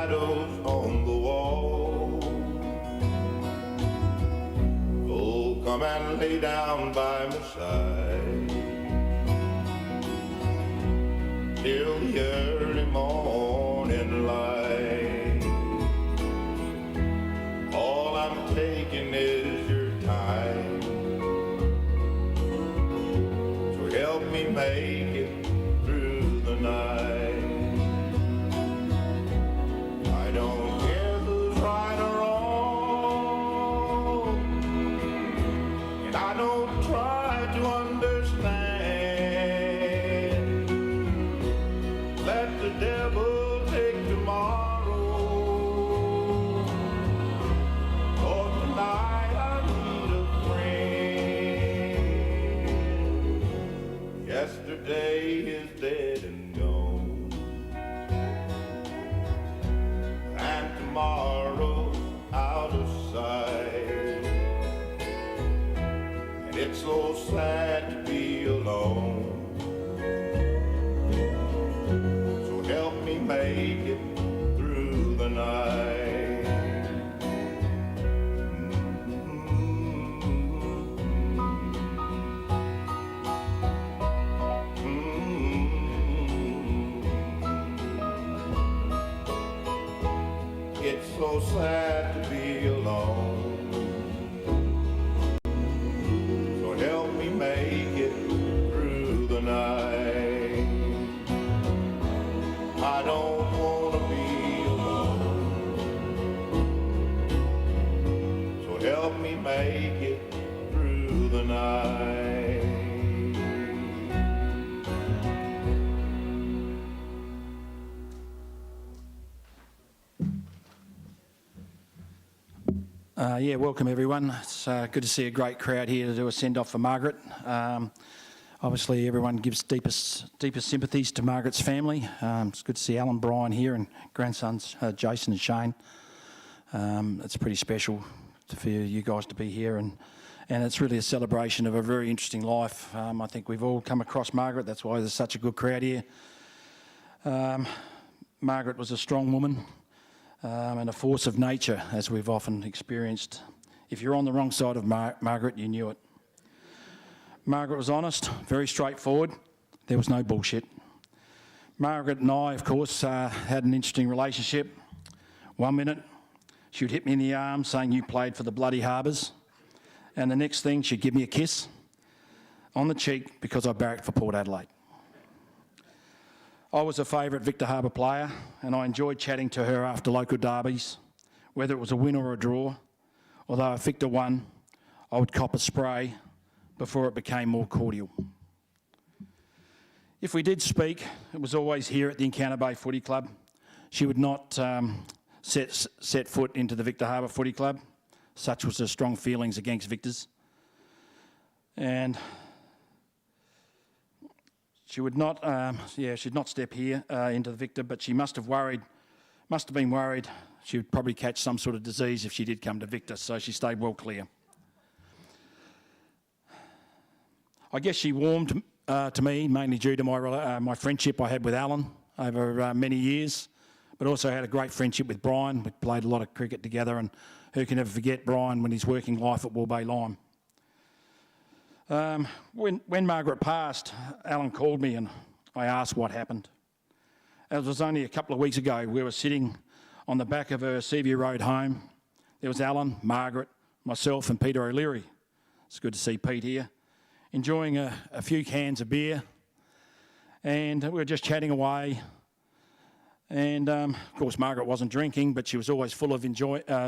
shadows on the wall. Oh, come and lay down by my side till the early morning light. All I'm taking is your time, so help me make it through the night. I don't care who's right or wrong, and I don't try to understand. Let the devil take tomorrow, for tonight I need a friend. Yesterday is dead and gone, and tomorrow's out of sight. And it's so sad to be alone, so help me make it through the night. It's so sad to be alone, so help me make it through the night. I don't want to be alone, so help me make it through the night. Yeah, welcome everyone. It's good to see a great crowd here to do a send-off for Margaret. Obviously everyone gives deepest sympathies to Margaret's family. It's good to see Alan, Brian here and grandsons Jason and Shane. It's pretty special for you guys to be here, and it's really a celebration of a very interesting life. I think we've all come across Margaret, that's why there's such a good crowd here. Margaret was a strong woman. And a force of nature, as we've often experienced. If you're on the wrong side of Margaret, you knew it. Margaret was honest, very straightforward. There was no bullshit. Margaret and I, of course, had an interesting relationship. 1 minute, she would hit me in the arm saying, "You played for the bloody Harbours." And the next thing, she'd give me a kiss on the cheek because I barracked for Port Adelaide. I was a favourite Victor Harbour player, and I enjoyed chatting to her after local derbies, whether it was a win or a draw. Although if Victor won, I would cop a spray before it became more cordial. If we did speak, it was always here at the Encounter Bay Footy Club. She would not set foot into the Victor Harbour Footy Club. Such was her strong feelings against Victors. And she would not, she'd not step here into the Victor, but she must have been worried she would probably catch some sort of disease if she did come to Victor, so she stayed well clear. I guess she warmed to me, mainly due to my friendship I had with Alan over many years, but also had a great friendship with Brian. We played a lot of cricket together, and who can ever forget Brian when his working life at Woolbay Lime. When Margaret passed, Alan called me and I asked what happened. It was only a couple of weeks ago. We were sitting on the back of her Seaview Road home. There was Alan, Margaret, myself and Peter O'Leary. It's good to see Pete here. Enjoying a few cans of beer, and we were just chatting away. And of course Margaret wasn't drinking, but she was always full of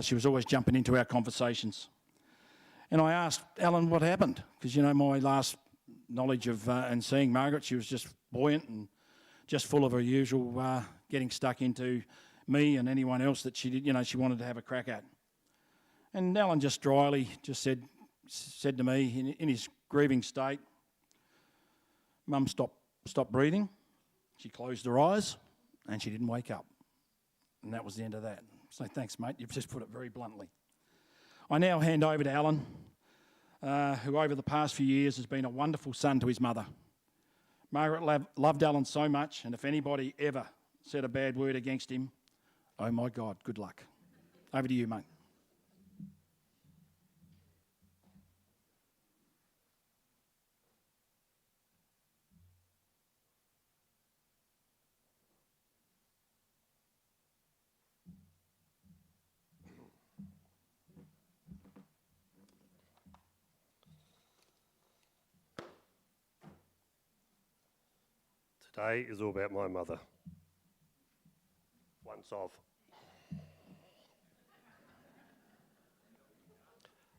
she was always jumping into our conversations. And I asked Alan what happened, because you know my last knowledge of and seeing Margaret, she was just buoyant and just full of her usual getting stuck into me and anyone else that she wanted to have a crack at. And Alan just dryly just said to me in his grieving state, "Mum, stop breathing." She closed her eyes and she didn't wake up. And that was the end of that. So thanks, mate. You've just put it very bluntly. I now hand over to Alan, who over the past few years has been a wonderful son to his mother. Margaret loved Alan so much, and if anybody ever said a bad word against him, Oh my God, good luck. Over to you, mate. Today is all about my mother. Once of.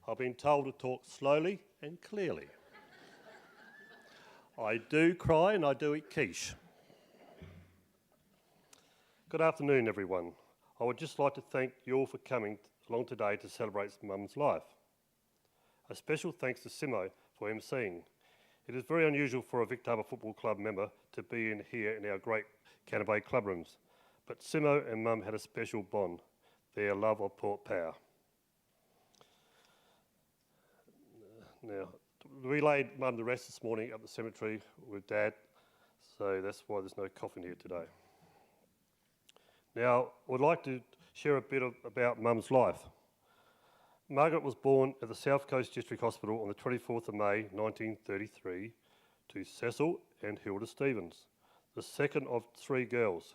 I've been told to talk slowly and clearly. I do cry and I do eat quiche. Good afternoon, everyone. I would just like to thank you all for coming along today to celebrate Mum's life. A special thanks to Simo for emceeing. It is very unusual for a Victor Harbor Football Club member to be in here in our great Canterbury club rooms, but Simo and Mum had a special bond, their love of Port Power. Now, we laid Mum to rest this morning at the cemetery with Dad, so that's why there's no coffin here today. Now, I would like to share a bit about Mum's life. Margaret was born at the South Coast District Hospital on the 24th of May 1933 to Cecil and Hilda Stevens, the second of 3 girls.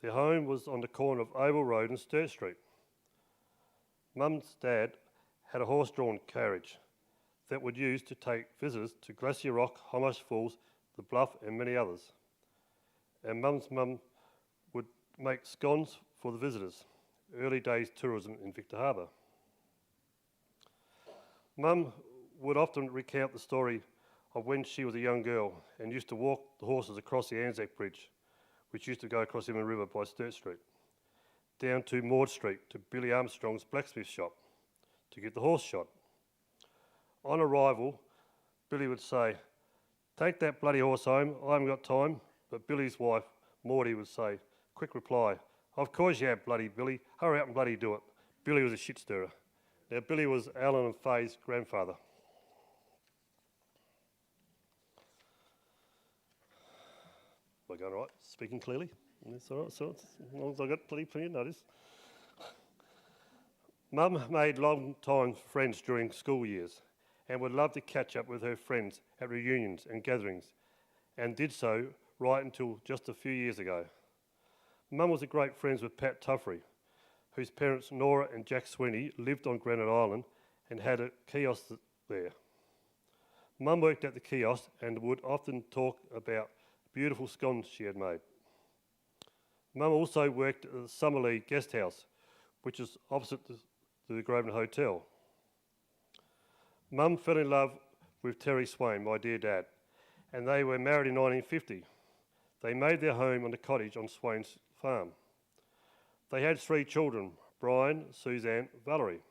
Their home was on the corner of Oval Road and Sturt Street. Mum's dad had a horse-drawn carriage that would use to take visitors to Glacier Rock, Homash Falls, the Bluff and many others. And Mum's mum would make scones for the visitors, early days tourism in Victor Harbor. Mum would often recount the story of when she was a young girl and used to walk the horses across the Anzac Bridge, which used to go across the Inman River by Sturt Street, down to Maud Street to Billy Armstrong's blacksmith shop to get the horse shod. On arrival, Billy would say, "Take that bloody horse home, I haven't got time," but Billy's wife, Maudie, would say, quick reply, "Of course you have, bloody Billy, hurry up and bloody do it." Billy was a shit stirrer. Now, Billy was Alan and Faye's grandfather. Am I going right? Speaking clearly? That's all right, so as long as I got plenty of notice. Mum made long-time friends during school years and would love to catch up with her friends at reunions and gatherings, and did so right until just a few years ago. Mum was great friends with Pat Tuffrey, whose parents Nora and Jack Sweeney lived on Granite Island and had a kiosk there. Mum worked at the kiosk and would often talk about beautiful scones she had made. Mum also worked at the Summerlee Guest House, which is opposite to the Grosvenor Hotel. Mum fell in love with Terry Swain, my dear dad, and they were married in 1950. They made their home on the cottage on Swain's farm. They had 3 children, Brian, Suzanne, Valerie.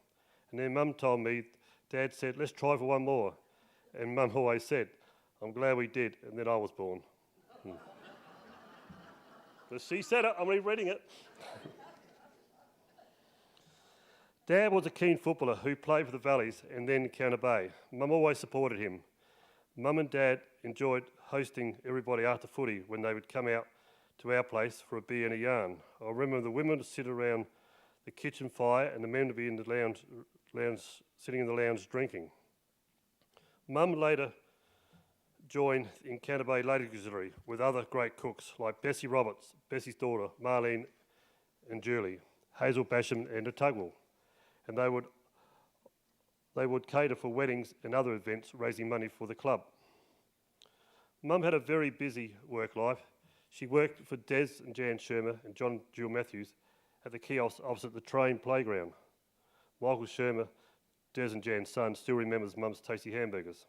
And then Mum told me, Dad said, "Let's try for one more." And Mum always said, "I'm glad we did," and then I was born. But she said it, I'm rereading it. Dad was a keen footballer who played for the Valleys and then Counter Bay. Mum always supported him. Mum and Dad enjoyed hosting everybody after footy when they would come out to our place for a beer and a yarn. I remember the women would sit around the kitchen fire and the men would be in the lounge sitting in the lounge drinking. Mum later joined in Counter Bay Ladies Auxiliary with other great cooks like Bessie Roberts, Bessie's daughter, Marlene and Julie, Hazel Basham and the Tugwell. And they would cater for weddings and other events, raising money for the club. Mum had a very busy work life. She worked for Des and Jan Shermer and John Jewel Matthews at the kiosk opposite the train playground. Michael Shermer, Des and Jan's son, still remembers Mum's tasty hamburgers.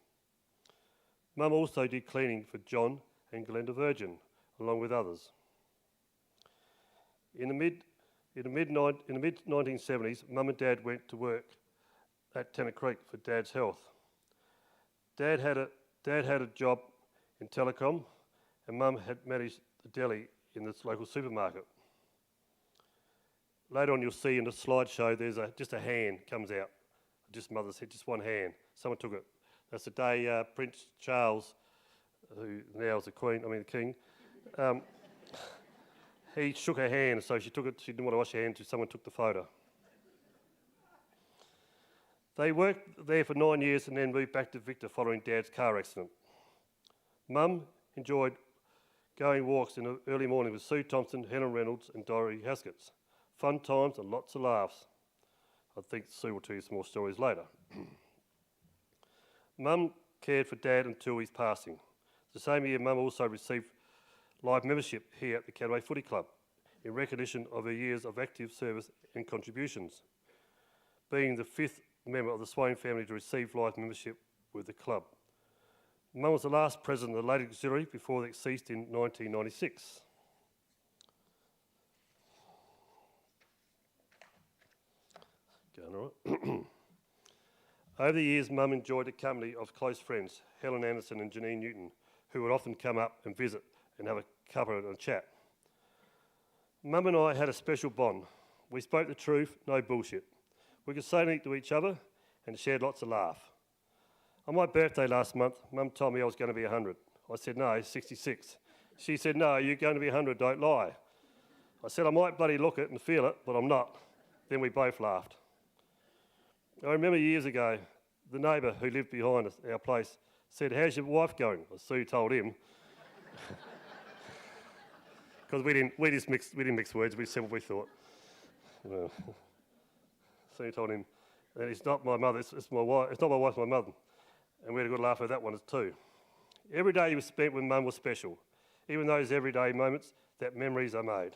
Mum also did cleaning for John and Glenda Virgin, along with others. In the mid-1970s, Mum and Dad went to work at Tennant Creek for Dad's health. Dad had a job in telecom, and Mum had managed the deli in this local supermarket. Later on, you'll see in the slideshow, there's just a hand comes out. Just Mother's head, just one hand. Someone took it. That's the day Prince Charles, who now is the King, He shook her hand, so she didn't want to wash her hands, so someone took the photo. They worked there for 9 years and then moved back to Victor following Dad's car accident. Mum enjoyed going walks in the early morning with Sue Thompson, Helen Reynolds and Dorothy Haskett. Fun times and lots of laughs. I think Sue will tell you some more stories later. Mum cared for Dad until his passing. The same year, Mum also received live membership here at the Cataway Footy Club in recognition of her years of active service and contributions, being the 5th member of the Swain family to receive life membership with the club. Mum was the last president of the late auxiliary before it ceased in 1996. Going all right. Over the years, Mum enjoyed the company of close friends, Helen Anderson and Janine Newton, who would often come up and visit and have a cuppa and a chat. Mum and I had a special bond. We spoke the truth, no bullshit. We could say anything to each other and shared lots of laugh. On my birthday last month, Mum told me I was going to be 100. I said, no, 66. She said, no, you're going to be 100, don't lie. I said, I might bloody look it and feel it, but I'm not. Then we both laughed. I remember years ago, the neighbour who lived behind us, our place, said, how's your wife going? Well, Sue told him. Because we didn't mix words, we said what we thought. Sue told him, and it's not my mother, it's my wife, it's not my wife, my mother. And we had a good laugh at that one too. Every day you spent with Mum was special, even those everyday moments that memories are made.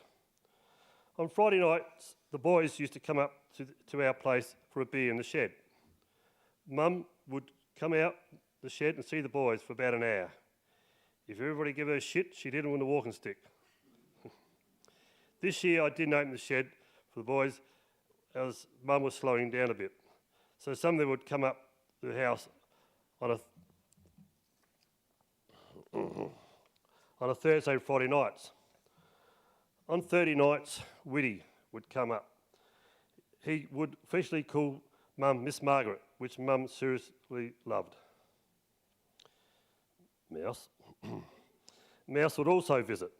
On Friday nights, the boys used to come up to our place for a beer in the shed. Mum would come out the shed and see the boys for about an hour. If everybody gave her shit, she didn't want a walking stick. This year I didn't open the shed for the boys as Mum was slowing down a bit. So some of them would come up to the house on a Thursday and Friday nights. On 30 nights, Whitty would come up. He would officially call Mum Miss Margaret, which Mum seriously loved. Mouse. Mouse would also visit.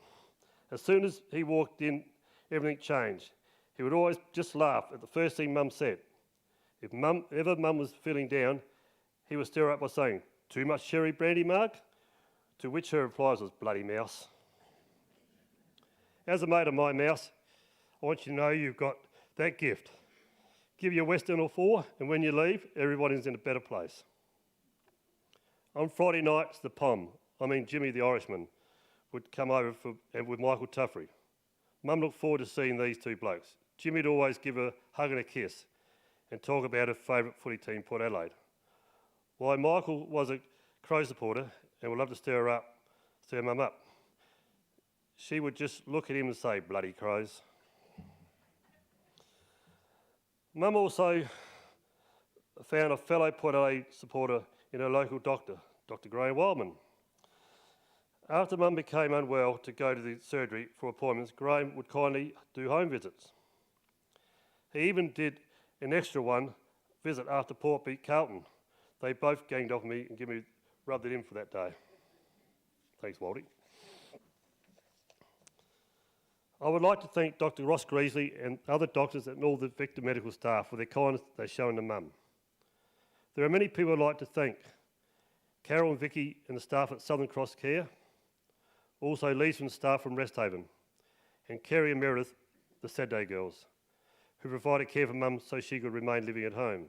As soon as he walked in, everything changed. He would always just laugh at the first thing Mum said. If Mum was feeling down, he would stir up by saying, too much cherry brandy, Marg? To which her reply was, bloody mouse. As a mate of my Mouse, I want you to know you've got that gift. Give you a Western or 4, and when you leave, everybody's in a better place. On Friday nights, Jimmy the Irishman, would come over with Michael Tuffrey. Mum looked forward to seeing these two blokes. Jimmy would always give her a hug and a kiss and talk about her favourite footy team, Port Adelaide. While Michael was a Crow supporter and would love to stir Mum up, she would just look at him and say, bloody Crows. Mum also found a fellow Port Adelaide supporter in her local doctor, Dr. Graham Wildman. After Mum became unwell to go to the surgery for appointments, Graham would kindly do home visits. He even did an extra one visit after Port beat Carlton. They both ganged off me and rubbed it in for that day. Thanks, Waldy. I would like to thank Dr. Ross Greasley and other doctors and all the Victor medical staff for their kindness they've shown to Mum. There are many people I'd like to thank. Carol and Vicky and the staff at Southern Cross Care, also Lee's and staff from Resthaven, and Kerry and Meredith, the Saturday girls, who provided care for Mum so she could remain living at home.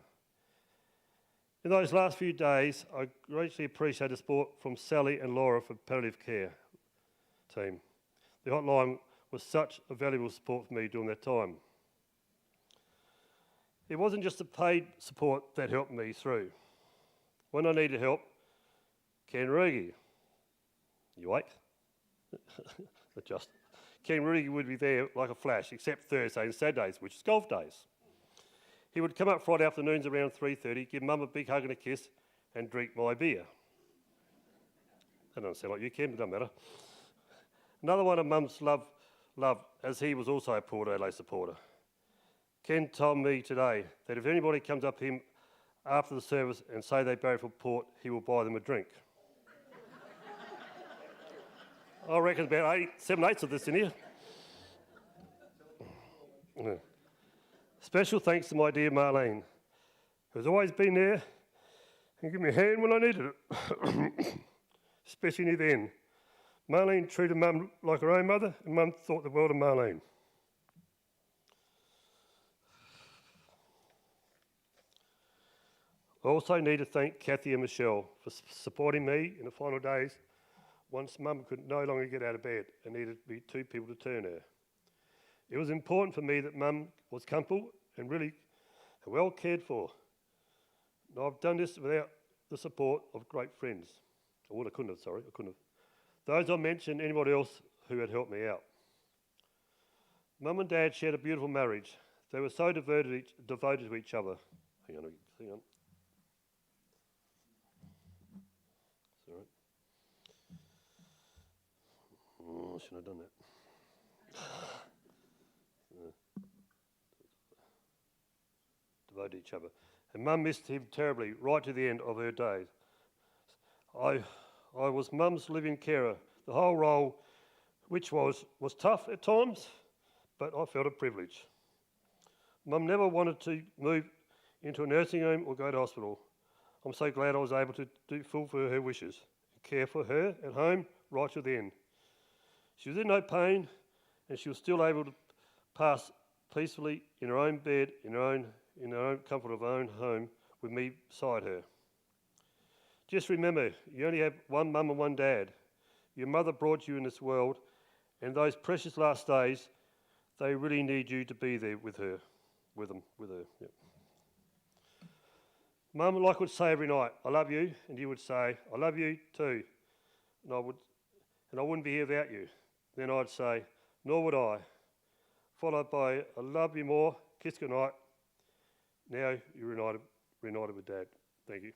In those last few days, I greatly appreciate the support from Sally and Laura for palliative care team. The hotline was such a valuable support for me during that time. It wasn't just the paid support that helped me through. When I needed help, Ken Rugi, you awake? Adjust. Ken Rugi would be there like a flash, except Thursday and Saturdays, which is golf days. He would come up Friday afternoons around 3:30, give Mum a big hug and a kiss, and drink my beer. That doesn't sound like you, Ken, but it doesn't matter. Another one of Mum's love, as he was also a Port Adelaide supporter. Ken told me today that if anybody comes up to him after the service and say they barrack for Port, he will buy them a drink. I reckon about 7/8 of this in here. Special thanks to my dear Marlene, who's always been there and given me a hand when I needed it, especially near the end. Marlene treated Mum like her own mother, and Mum thought the world of Marlene. I also need to thank Kathy and Michelle for supporting me in the final days once Mum could no longer get out of bed and needed to be two people to turn her. It was important for me that Mum was comfortable and really well cared for. Now, I've done this without the support of great friends. I couldn't have. Those I mentioned, anybody else who had helped me out. Mum and Dad shared a beautiful marriage. They were so devoted to each other. Hang on. Sorry. Oh, I shouldn't have done that. Devoted to each other. And Mum missed him terribly right to the end of her days. I was Mum's living carer. The whole role, which was tough at times, but I felt a privilege. Mum never wanted to move into a nursing home or go to hospital. I'm so glad I was able to fulfil her wishes and care for her at home right to the end. She was in no pain, and she was still able to pass peacefully in her own bed, in her own comfort of her own home, with me beside her. Just remember, you only have one mum and one dad. Your mother brought you in this world, and those precious last days, they really need you to be there with her. Yep. Mum, like I would say every night, I love you, and you would say, I love you too, and I wouldn't be here without you. Then I'd say, nor would I, followed by, I love you more, kiss goodnight. Now you're reunited with Dad. Thank you.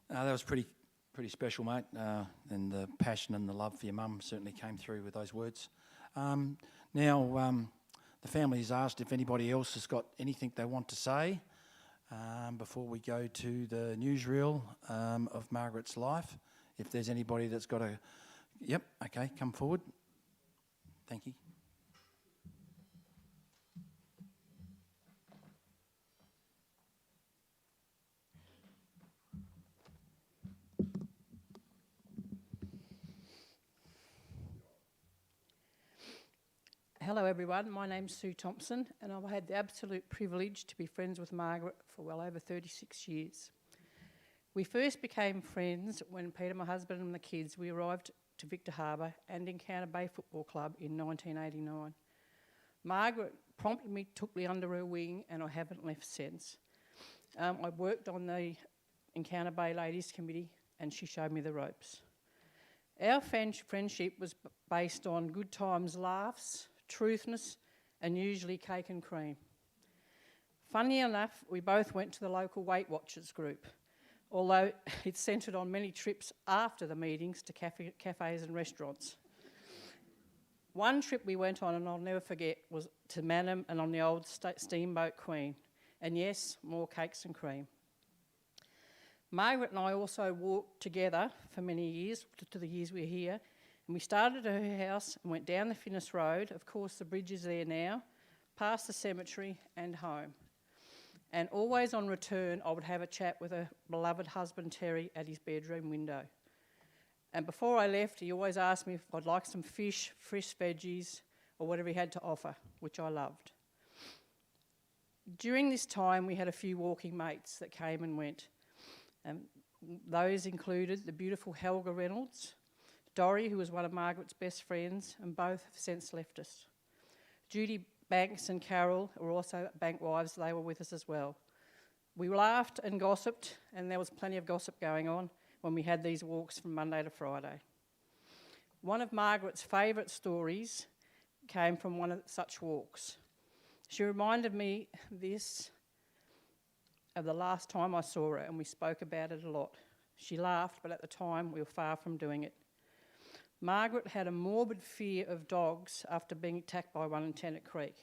That was pretty special, mate, and the passion and the love for your mum certainly came through with those words. Now, the family has asked if anybody else has got anything they want to say before we go to the newsreel of Margaret's life. If there's anybody that's got a... Yep, okay, come forward. Thank you. Hello everyone, my name's Sue Thompson and I've had the absolute privilege to be friends with Margaret for well over 36 years. We first became friends when Peter, my husband and the kids, we arrived to Victor Harbour and Encounter Bay Football Club in 1989. Margaret promptly took me under her wing and I haven't left since. I worked on the Encounter Bay Ladies Committee and she showed me the ropes. Our friendship was based on good times, laughs, truthness and usually cake and cream. Funny enough, we both went to the local Weight Watchers group, although it centred on many trips after the meetings to cafes and restaurants. One trip we went on, and I'll never forget, was to Mannum and on the old steamboat Queen. And yes, more cakes and cream. Margaret and I also walked together for many years, to the years we were here, and we started at her house and went down the Finnis Road, of course the bridge is there now, past the cemetery and home. And always on return, I would have a chat with her beloved husband Terry at his bedroom window. And before I left, he always asked me if I'd like some fish, fresh veggies, or whatever he had to offer, which I loved. During this time, we had a few walking mates that came and went. Those included the beautiful Helga Reynolds, Dorrie, who was one of Margaret's best friends, and both have since left us. Judy Banks and Carol were also bank wives. They were with us as well. We laughed and gossiped, and there was plenty of gossip going on when we had these walks from Monday to Friday. One of Margaret's favourite stories came from one of such walks. She reminded me of the last time I saw her, and we spoke about it a lot. She laughed, but at the time we were far from doing it. Margaret had a morbid fear of dogs after being attacked by one in Tennant Creek.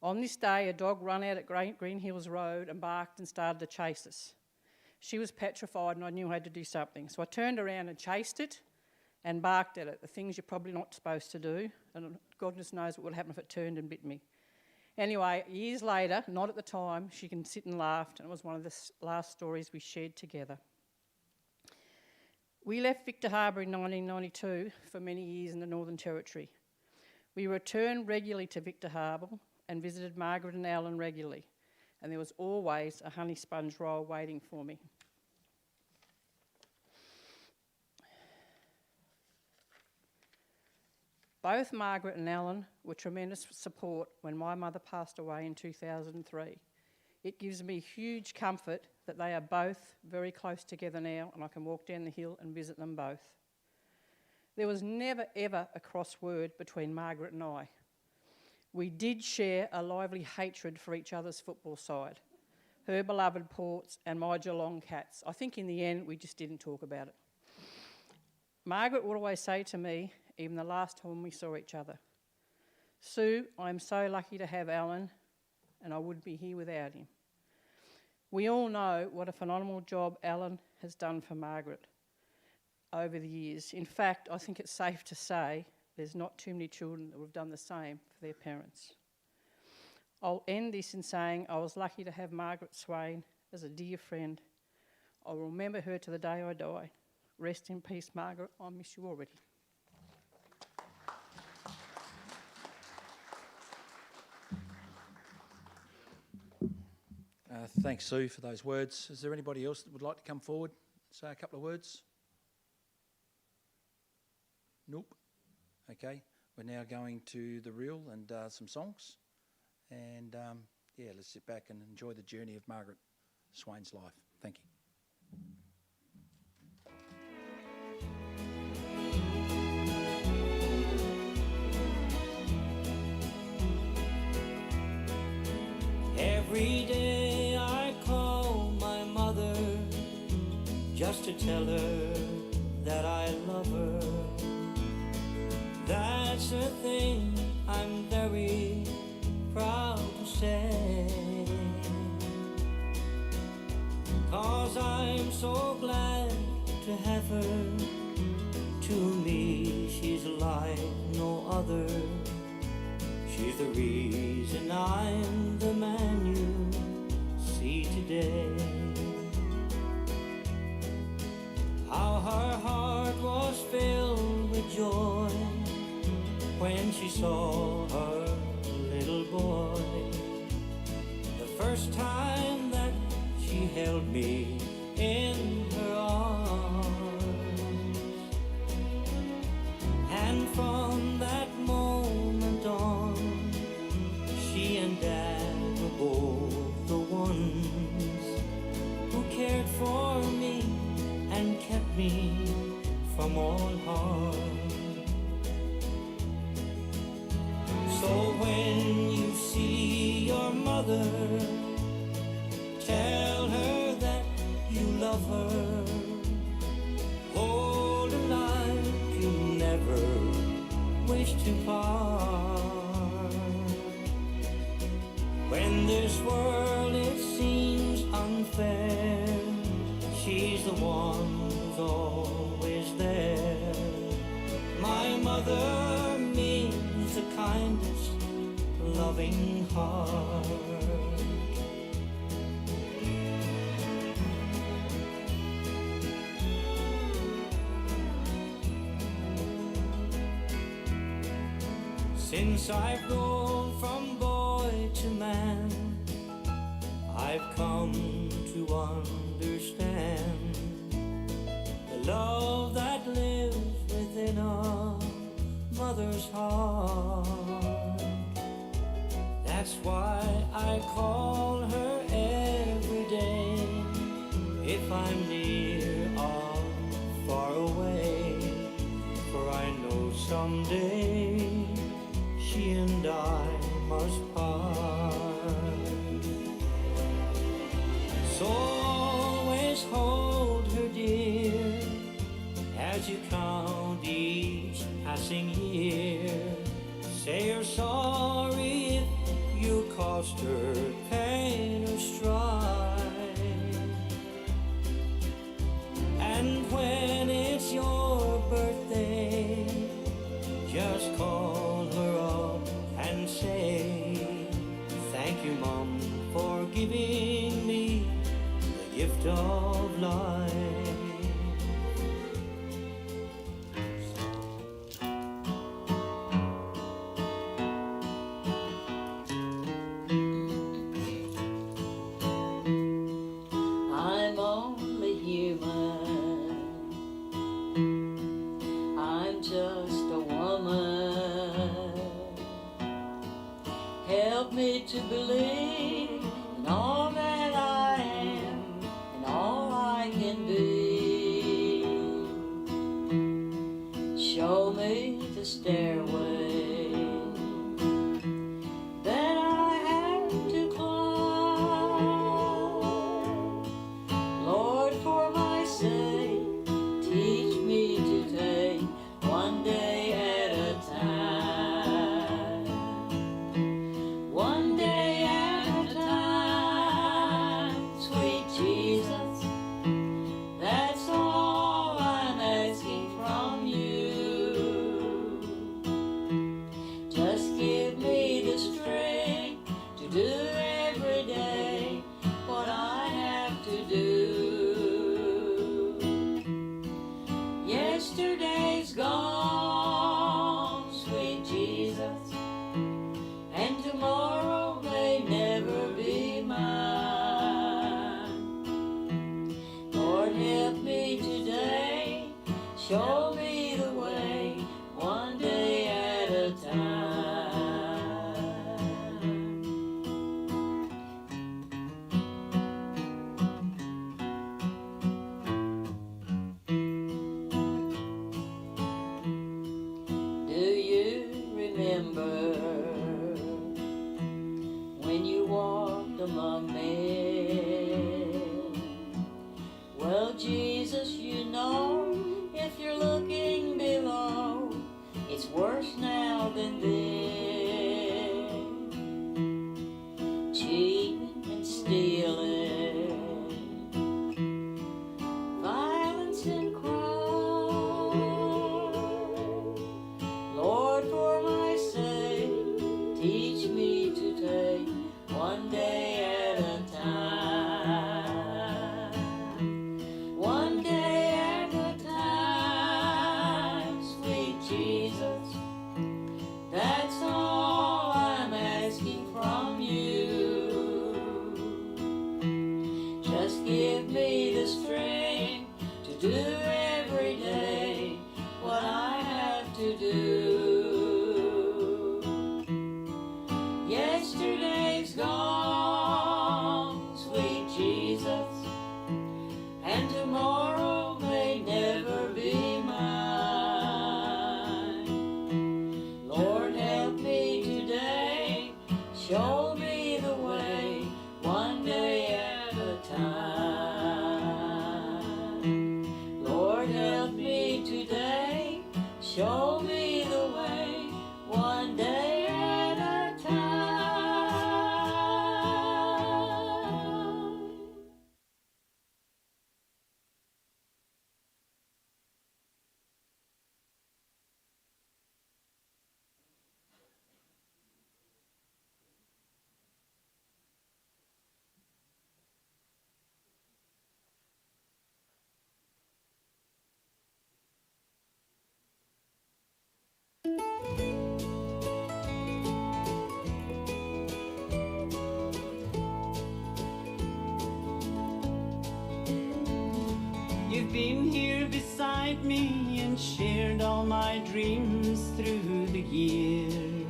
On this day, a dog ran out at Green Hills Road and barked and started to chase us. She was petrified and I knew I had to do something. So I turned around and chased it and barked at it, the things you're probably not supposed to do, and goodness knows what would happen if it turned and bit me. Anyway, years later, not at the time, she can sit and laughed, and it was one of the last stories we shared together. We left Victor Harbour in 1992 for many years in the Northern Territory. We returned regularly to Victor Harbour and visited Margaret and Alan regularly, and there was always a honey sponge roll waiting for me. Both Margaret and Alan were tremendous support when my mother passed away in 2003. It gives me huge comfort that they are both very close together now and I can walk down the hill and visit them both. There was never ever a cross word between Margaret and I. We did share a lively hatred for each other's football side, her beloved Ports and my Geelong Cats. I think in the end we just didn't talk about it. Margaret would always say to me, even the last time we saw each other, "Sue, I'm so lucky to have Alan and I wouldn't be here without him." We all know what a phenomenal job Alan has done for Margaret over the years. In fact, I think it's safe to say there's not too many children that have done the same for their parents. I'll end this in saying I was lucky to have Margaret Swain as a dear friend. I'll remember her to the day I die. Rest in peace, Margaret. I miss you already. Thanks, Sue, for those words. Is there anybody else that would like to come forward, say a couple of words? Nope. Okay, we're now going to the reel and some songs. And yeah, let's sit back and enjoy the journey of Margaret Swain's life. Thank you. Every day I call my mother just to tell her that I love her. That's a thing I'm very proud to say, 'cause I'm so glad to have her. To me she's like no other. She's the reason I'm the man you see today. How her heart was filled with joy when she saw her little boy. The first time that she held me in her arms. And from that moment on, she and Dad were both the ones who cared for me and kept me from all harm. So when you see your mother, tell her that you love her. Hold her like you never wish to part. When this world it seems unfair, she's the one who's always there. My mother means the kindest, loving heart. Since I've grown from boy to man, I've come to understand the love that lives within a mother's heart. That's why I call her every day, if I'm near or far away, for I know someday she and I must part. So always hold her dear as you count each caused her pain or strife. And when it's your birthday, just call her up and say, thank you, Mom, for giving me the gift of life. I'm only human. I'm just a woman. Help me to believe in all that I am and all I can be. Show me the stairway that I have to climb. Lord, for my sake, teach me to take one day at a time. One day at a time, sweet Jesus, that's all I'm asking from you. Just give me the strength to do every day what I have to do. Yesterday's gone, sweet Jesus, and tomorrow may never be mine. Lord, help me today, show me the way, one day at a time. Do you remember when you walked among men? Well, Jesus, you know, if you're looking below, it's worse now than then. Cheating and stealing, violence and crime. Lord, for my sake, teach me to take one day at a time. One day at a time, sweet Jesus, that's all I'm asking from you. Just give me the strength to do every day what I have to do. Yesterday's gone, sweet Jesus, and tomorrow may never be mine. Lord, help me today, show me the way, one day at a time. Lord, help me today, show me the way, one day at a time. You've been here beside me and shared all my dreams through the years.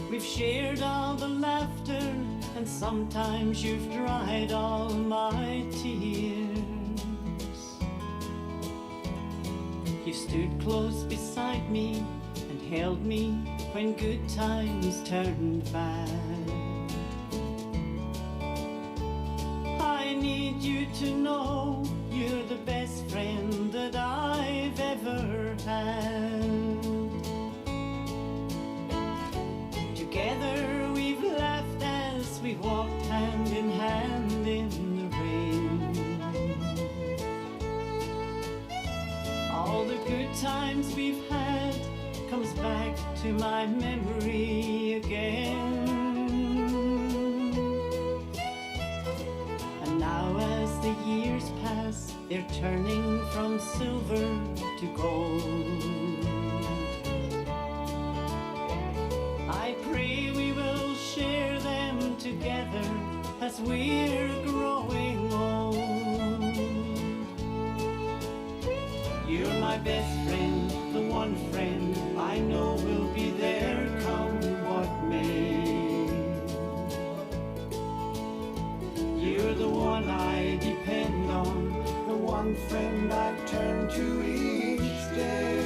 We've shared all the laughter, and sometimes you've dried all my tears. You stood close beside me and held me when good times turned bad. I need you to know you're the best friend that I've ever had. times we've had comes back to my memory again. And now as the years pass, they're turning from silver to gold. I pray we will share them together as we're growing old. You're my best friend, the one friend I know will be there come what may. You're the one I depend on, the one friend I turn to each day.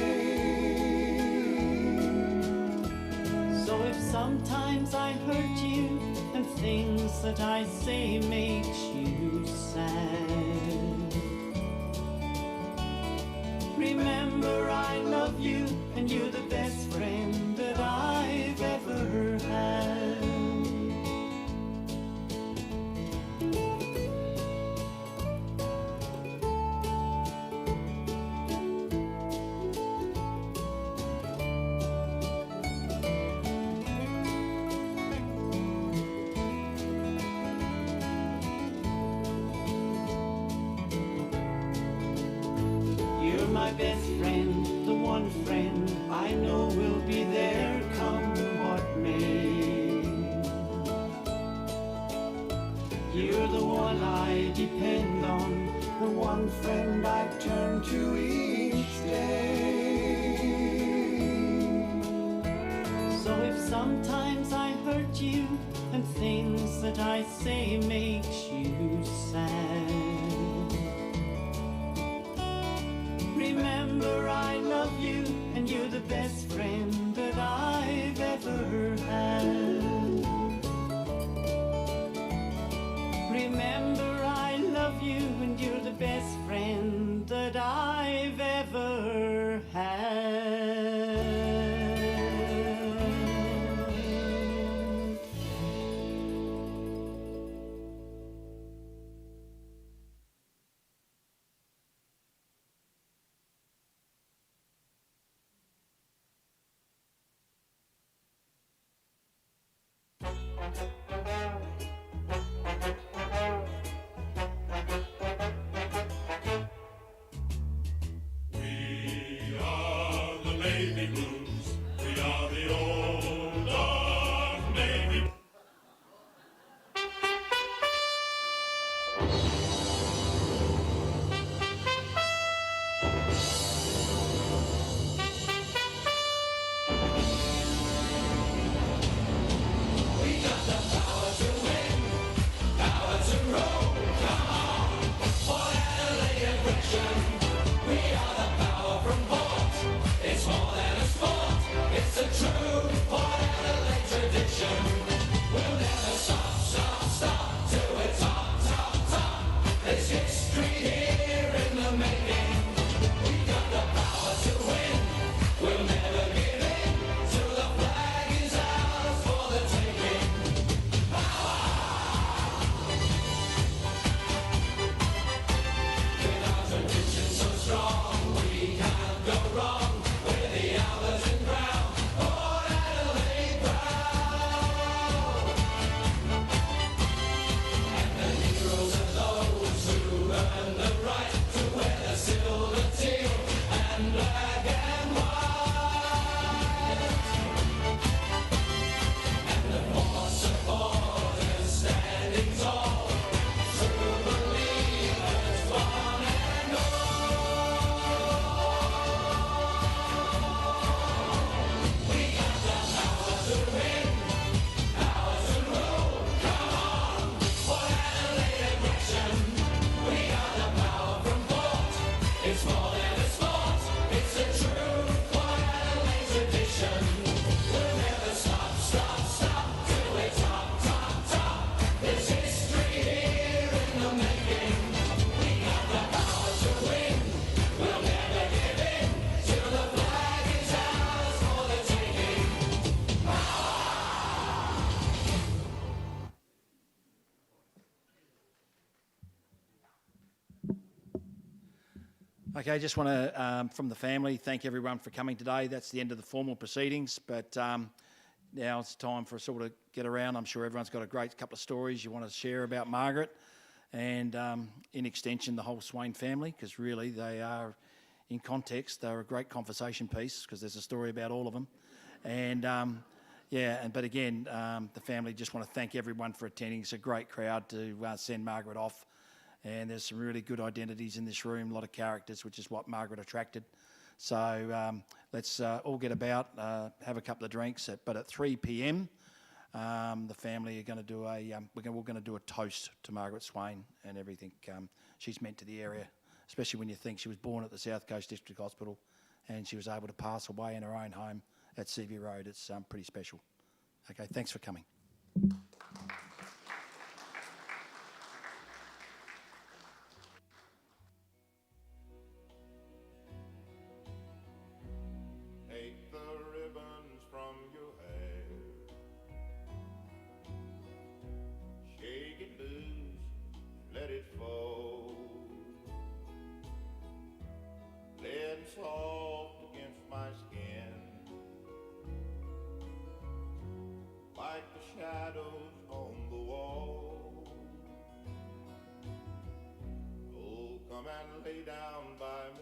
So if sometimes I hurt you and things that I say makes you sad, remember I love you and you're the best friend that I've ever had. You're my best friend, the one friend I know will be there come what may. You're the one I depend on, the one friend I turn to each day. So if sometimes I hurt you and things that I say makes you sad, remember I love you and you're the best friend that I've ever had. Remember I love you and you're the best friend that I've ever had. We are the Navy Blues. We are the old dark Navy. It's more than a sport. Okay, just want to, from the family, thank everyone for coming today. That's the end of the formal proceedings, but now it's time for us all to get around. I'm sure everyone's got a great couple of stories you want to share about Margaret and, in extension, the whole Swain family, because really they are, in context, they're a great conversation piece because there's a story about all of them. And, but again, the family just want to thank everyone for attending. It's a great crowd to send Margaret off. And there's some really good identities in this room, a lot of characters, which is what Margaret attracted. So let's all get about, have a couple of drinks. But at 3 p.m, the family are going to do we're going to do a toast to Margaret Swain and everything she's meant to the area, especially when you think she was born at the South Coast District Hospital and she was able to pass away in her own home at Seaview Road. It's pretty special. Okay, thanks for coming. Take the ribbons from your hair, shake it loose, let it fall, lay it soft against my skin, like the shadows on the wall. Oh, come and lay down by my